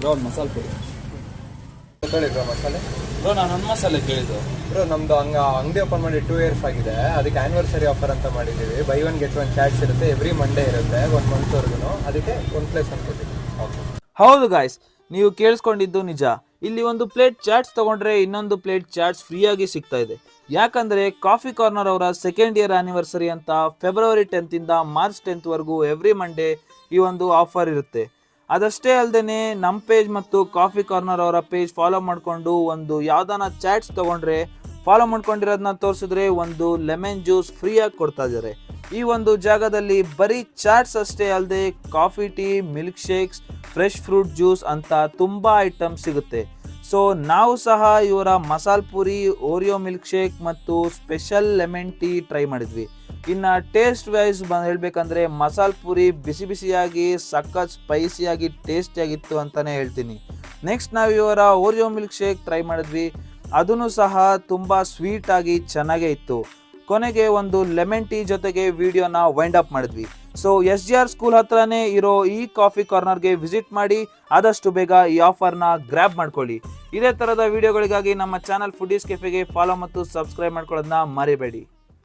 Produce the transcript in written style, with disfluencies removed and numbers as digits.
Brown ಮಸಾಲೆ ಪುರಿ ತಗೊಳ್ಳಿ bro ಮಸಾಲೆ. ಬ್ರೋ ನಾನು ಒಂದು ಮಸಾಲೆ ಕೇಳಿದ್ದು. ಬ್ರೋ ನಮ್ದು ಅಂಗಡಿ ಓಪನ್ ಮಾಡಿ 2 years ಆಗಿದೆ. ಅದಕ್ಕೆ ಆ್ಯನಿವರ್ಸರಿ ಆಫರ್ ಅಂತ ಮಾಡಿದ್ದೀವಿ. ಬೈ 1 get 1 ಚಾಟ್ಸ್ ಇರುತ್ತೆ. ಎವ್ರಿ ಮಂಡೇ ಇರುತ್ತೆ 1 monthವರೆಗೂ. ಅದಕ್ಕೆ 1 ಪ್ಲೇಸ್ ಅನ್ಕೊತೀವಿ. ಓಕೆ. ಹೌದು ಗಾಯ್ಸ್, ನೀವು ಕೇಳಿಸ್ಕೊಂಡಿದ್ದು ನಿಜ. ಇಲ್ಲಿ ಒಂದು ಪ್ಲೇಟ್ ಚಾಟ್ಸ್ ತಗೊಂಡ್ರೆ ಇನ್ನೊಂದು ಪ್ಲೇಟ್ ಚಾಟ್ಸ್ ಫ್ರೀಯಾಗಿ ಸಿಗ್ತಾ ಇದೆ. ಯಾಕಂದರೆ ಕಾಫಿ ಕಾರ್ನರ್ ಅವರ 2nd year ಆ್ಯನಿವರ್ಸರಿ ಅಂತ February 10th ಇಂದ March 10th ವರೆಗೂ ಎವ್ರಿ ಮಂಡೇ ಈ ಒಂದು ಆಫರ್ ಇರುತ್ತೆ. ಅದಷ್ಟೇ ಅಲ್ಲದೆ ನಮ್ಮ ಪೇಜ್ ಮತ್ತು ಕಾಫಿ ಕಾರ್ನರ್ ಅವರ ಪೇಜ್ ಫಾಲೋ ಮಾಡಿಕೊಂಡು ಒಂದು ಯಾವ್ದಾನ ಚಾಟ್ಸ್ ತೊಗೊಂಡ್ರೆ ಫಾಲೋ ಮಾಡ್ಕೊಂಡಿರೋದನ್ನ ತೋರಿಸಿದ್ರೆ ಒಂದು ಲೆಮನ್ ಜ್ಯೂಸ್ ಫ್ರೀಯಾಗಿ ಕೊಡ್ತಾ ಇದ್ದಾರೆ. ಈ ಒಂದು ಜಾಗದಲ್ಲಿ ಬರೀ ಚಾಟ್ಸ್ ಅಷ್ಟೇ ಅಲ್ಲದೆ coffee tea, milk shakes, fresh fruit juice ಅಂತ ತುಂಬ ಐಟಮ್ಸ್ ಸಿಗುತ್ತೆ. ಸೊ ನಾವು ಸಹ ಇವರ ಮಸಾಲೆ ಪೂರಿ, ಓರಿಯೋ ಮಿಲ್ಕ್ ಶೇಕ್ ಮತ್ತು ಸ್ಪೆಷಲ್ ಲೆಮನ್ ಟೀ ಟ್ರೈ ಮಾಡಿದ್ವಿ. ಇನ್ನು ಟೇಸ್ಟ್ ವೈಸ್ ಹೇಳಬೇಕಂದ್ರೆ ಮಸಾಲೆ ಪೂರಿ ಬಿಸಿ ಬಿಸಿಯಾಗಿ ಸಖತ್ ಸ್ಪೈಸಿಯಾಗಿ ಟೇಸ್ಟಿಯಾಗಿತ್ತು ಅಂತಲೇ ಹೇಳ್ತೀನಿ. ನೆಕ್ಸ್ಟ್ ನಾವು ಇವರ ಓರಿಯೋ ಮಿಲ್ಕ್ ಶೇಕ್ ಟ್ರೈ ಮಾಡಿದ್ವಿ. ಅದೂ ಸಹ ತುಂಬ ಸ್ವೀಟಾಗಿ ಚೆನ್ನಾಗೇ ಇತ್ತು. ಕೊನೆಗೆ ಒಂದು ಲೆಮನ್ ಟೀ ಜೊತೆಗೆ ವಿಡಿಯೋನ ವೈಂಡ್ ಅಪ್ ಮಾಡಿದ್ವಿ. ಸೊ SGR ಸ್ಕೂಲ್ ಹತ್ರನೇ ಇರೋ ಈ ಕಾಫಿ ಕಾರ್ನರ್ಗೆ ವಿಸಿಟ್ ಮಾಡಿ ಆದಷ್ಟು ಬೇಗ ಈ ಆಫರ್ನ ಗ್ರ್ಯಾಬ್ ಮಾಡ್ಕೊಳ್ಳಿ. ಇದೇ ಥರದ ವಿಡಿಯೋಗಳಿಗಾಗಿ ನಮ್ಮ ಚಾನಲ್ ಫುಡೀಸ್ ಕೆಫೆಗೆ ಫಾಲೋ ಮತ್ತು ಸಬ್ಸ್ಕ್ರೈಬ್ ಮಾಡ್ಕೊಳ್ಳೋದನ್ನ ಮರಿಬೇಡಿ.